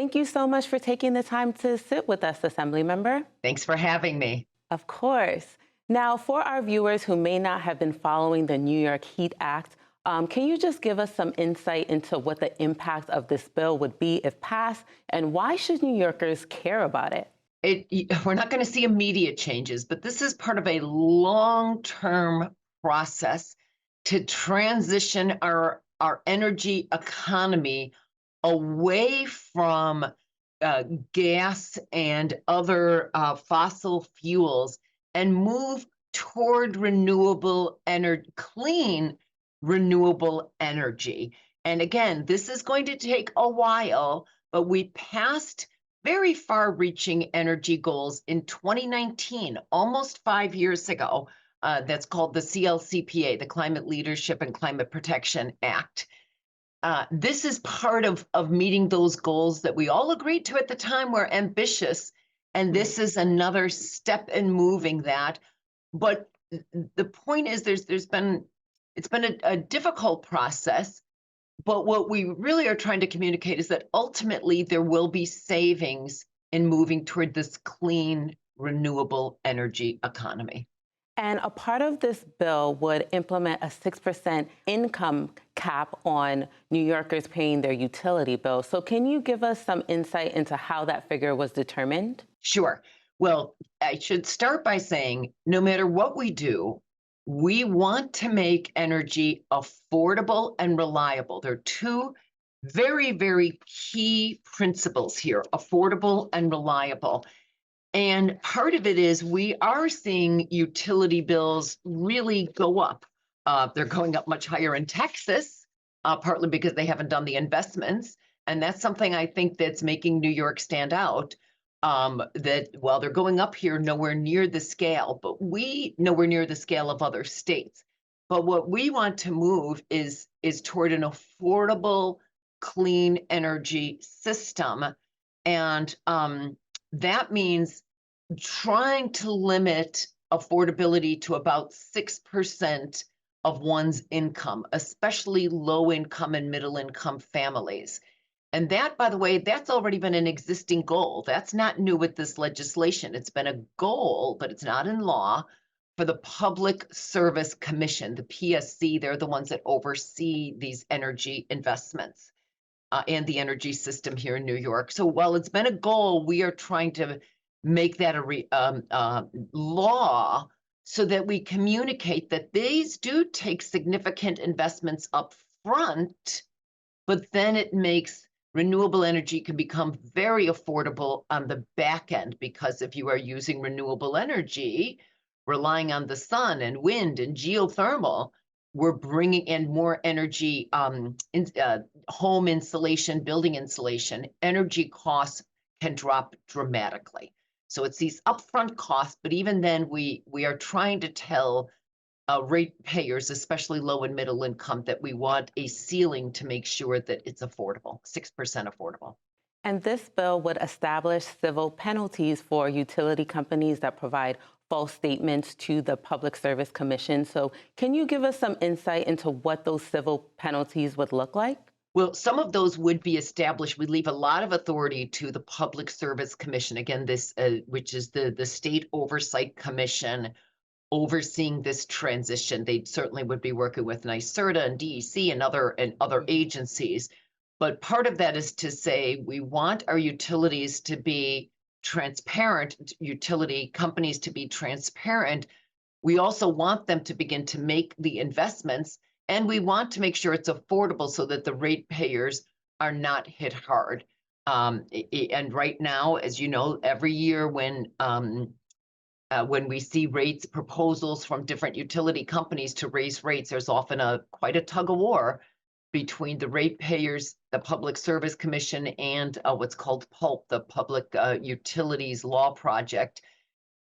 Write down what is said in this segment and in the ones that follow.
Thank you so much for taking the time to sit with us, Assembly Member. Thanks for having me. Of course. Now, for our viewers who may not have been following the New York Heat Act, can you just give us some insight into what the impact of this bill would be if passed, and why should New Yorkers care about it? We're not going to see immediate changes, but this is part of a long-term process to transition our energy economy away from uh, gas and other fossil fuels and move toward renewable energy, clean renewable energy. And again, this is going to take a while, but we passed very far reaching energy goals in 2019, almost 5 years ago. That's called the CLCPA, the Climate Leadership and Climate Protection Act. This is part of meeting those goals that we all agreed to at the time were ambitious. And this Right. is another step in moving that. But the point is it's been a difficult process, but what we really are trying to communicate is that ultimately there will be savings in moving toward this clean, renewable energy economy. And a part of this bill would implement a 6% income cap on New Yorkers paying their utility bills. So, can you give us some insight into how that figure was determined? Sure. Well, I should start by saying no matter what we do, we want to make energy affordable and reliable. There are two very, very key principles here: affordable and reliable. And part of it is we are seeing utility bills really go up. They're going up much higher in Texas, partly because they haven't done the investments. And that's something I think that's making New York stand out. That while they're going up here, nowhere near the scale, but we nowhere near the scale of other states. But what we want to move is toward an affordable, clean energy system, and that means trying to limit affordability to about 6% of one's income, especially low income and middle income families. And that, by the way, that's already been an existing goal. That's not new with this legislation. It's been a goal, but it's not in law for the Public Service Commission, the PSC. They're the ones that oversee these energy investments and the energy system here in New York. So while it's been a goal, we are trying to make that a law so that we communicate that these do take significant investments up front, but then it makes renewable energy can become very affordable on the back end, because if you are using renewable energy, relying on the sun and wind and geothermal, we're bringing in more energy, home insulation, building insulation. Energy costs can drop dramatically. So it's these upfront costs, but even then, we are trying to tell ratepayers, especially low and middle income, that we want a ceiling to make sure that it's affordable, 6% affordable. And this bill would establish civil penalties for utility companies that provide false statements to the Public Service Commission. So, can you give us some insight into what those civil penalties would look like? Well, some of those would be established. We leave a lot of authority to the Public Service Commission. Again, this which is the state oversight commission overseeing this transition. They certainly would be working with NYSERDA and DEC and other agencies. But part of that is to say we want our utilities to be transparent, utility companies to be transparent. We also want them to begin to make the investments, and we want to make sure it's affordable so that the ratepayers are not hit hard. And right now, as you know, every year when we see rates proposals from different utility companies to raise rates, there's often quite a tug of war between the ratepayers, the Public Service Commission, and what's called PULP, the Public Utilities Law Project,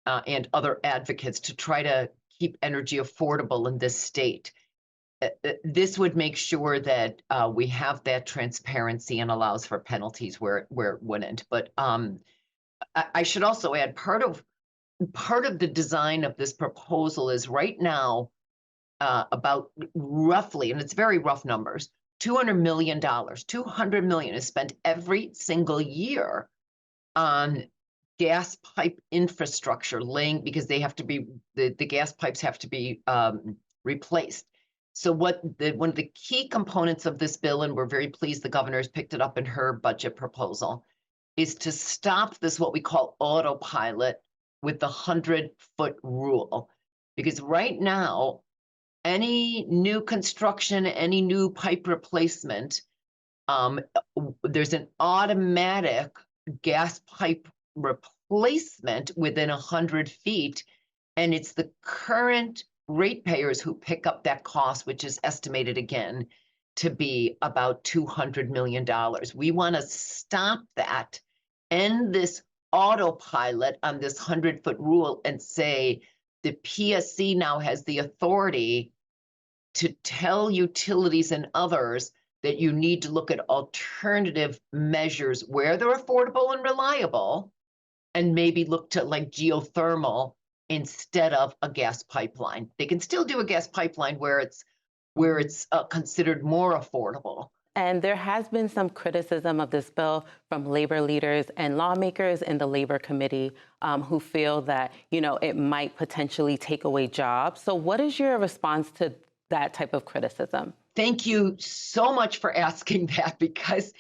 and other advocates to try to keep energy affordable in this state. This would make sure that we have that transparency and allows for penalties where it wouldn't. But I should also add part of the design of this proposal is right now about roughly, and it's very rough numbers, $200 million, $200 million is spent every single year on gas pipe infrastructure laying, because they have to be, the gas pipes have to be replaced. So one of the key components of this bill, and we're very pleased the governor has picked it up in her budget proposal, is to stop this, what we call autopilot, with the 100-foot rule. Because right now, any new construction, any new pipe replacement, there's an automatic gas pipe replacement within 100 feet. And it's the current ratepayers who pick up that cost, which is estimated again to be about $200 million. We want to stop that, end this autopilot on this 100-foot rule, and say the PSC now has the authority to tell utilities and others that you need to look at alternative measures where they're affordable and reliable, and maybe look to like geothermal instead of a gas pipeline. They can still do a gas pipeline where it's considered more affordable. And there has been some criticism of this bill from labor leaders and lawmakers in the Labor Committee who feel that, it might potentially take away jobs. So what is your response to that type of criticism? Thank you so much for asking that, because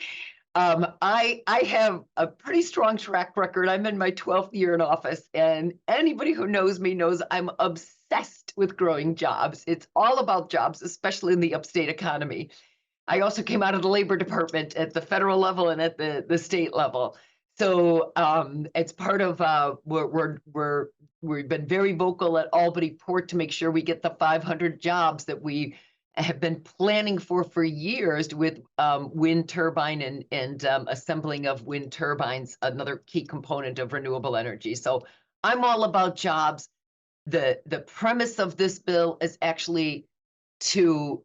I have a pretty strong track record. I'm in my 12th year in office, and anybody who knows me knows I'm obsessed with growing jobs. It's all about jobs, especially in the upstate economy. I also came out of the labor department at the federal level and at the state level. So it's part of we've been very vocal at Albany Port to make sure we get the 500 jobs that we have been planning for years with wind turbine and assembling of wind turbines, another key component of renewable energy. So I'm all about jobs. The premise of this bill is actually to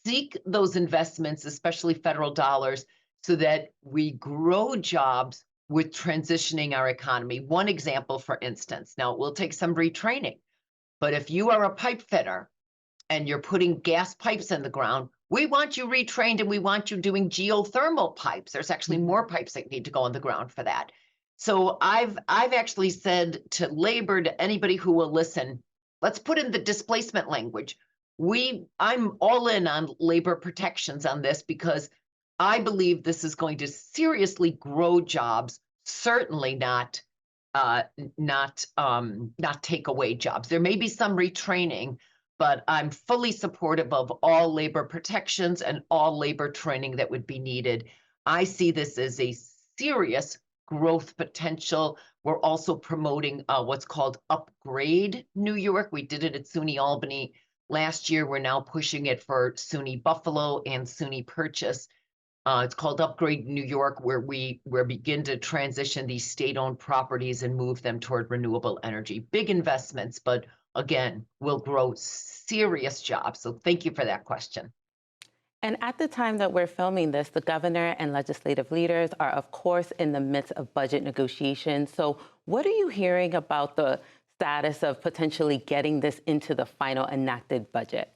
seek those investments, especially federal dollars, so that we grow jobs with transitioning our economy. One example, for instance, now it will take some retraining, but if you are a pipe fitter and you're putting gas pipes in the ground, we want you retrained, and we want you doing geothermal pipes. There's actually more pipes that need to go in the ground for that. So I've actually said to labor, to anybody who will listen, let's put in the displacement language. I'm all in on labor protections on this, because I believe this is going to seriously grow jobs, certainly not take away jobs. There may be some retraining, but I'm fully supportive of all labor protections and all labor training that would be needed. I see this as a serious growth potential. We're also promoting what's called Upgrade New York. We did it at SUNY Albany last year. We're now pushing it for SUNY Buffalo and SUNY Purchase. It's called Upgrade New York, where we begin to transition these state-owned properties and move them toward renewable energy. Big investments, but again, will grow serious jobs. So thank you for that question. And at the time that we're filming this, the governor and legislative leaders are, of course, in the midst of budget negotiations. So what are you hearing about the status of potentially getting this into the final enacted budget?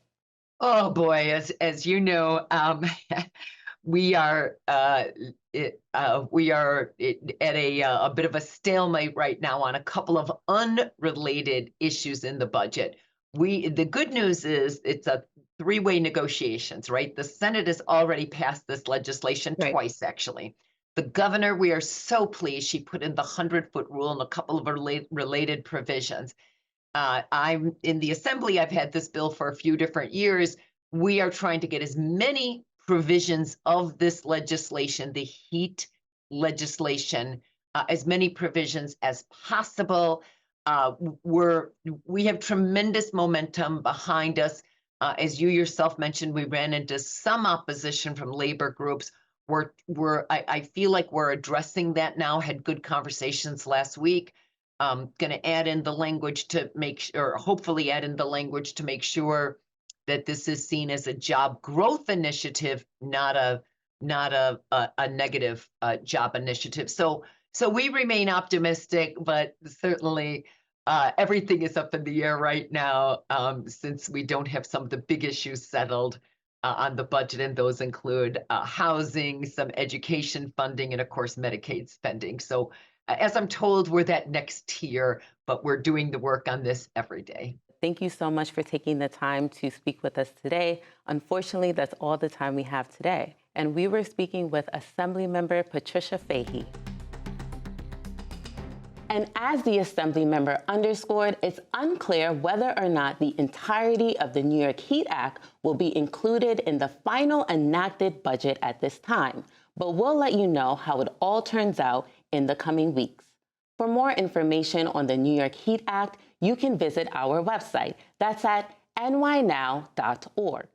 Oh boy, as you know, we are at a bit of a stalemate right now on a couple of unrelated issues in the budget. The good news is it's a three-way negotiations, right? The Senate has already passed this legislation twice, actually. The governor, we are so pleased she put in the 100-foot rule and a couple of related provisions. I'm in the assembly. I've had this bill for a few different years. We are trying to get as many provisions of this legislation, the heat legislation, as many provisions as possible. We have tremendous momentum behind us. As you yourself mentioned, we ran into some opposition from labor groups. I feel like we're addressing that now. Had good conversations last week. Going to add in the language to hopefully add in the language to make sure that this is seen as a job growth initiative, not a negative job initiative. So we remain optimistic, but certainly everything is up in the air right now since we don't have some of the big issues settled. on the budget, and those include housing, some education funding, and of course, Medicaid spending. So as I'm told, we're that next tier, but we're doing the work on this every day. Thank you so much for taking the time to speak with us today. Unfortunately, that's all the time we have today. And we were speaking with Assemblymember Patricia Fahy. And as the Assembly member underscored, it's unclear whether or not the entirety of the New York HEAT Act will be included in the final enacted budget at this time. But we'll let you know how it all turns out in the coming weeks. For more information on the New York HEAT Act, you can visit our website. That's at nynow.org.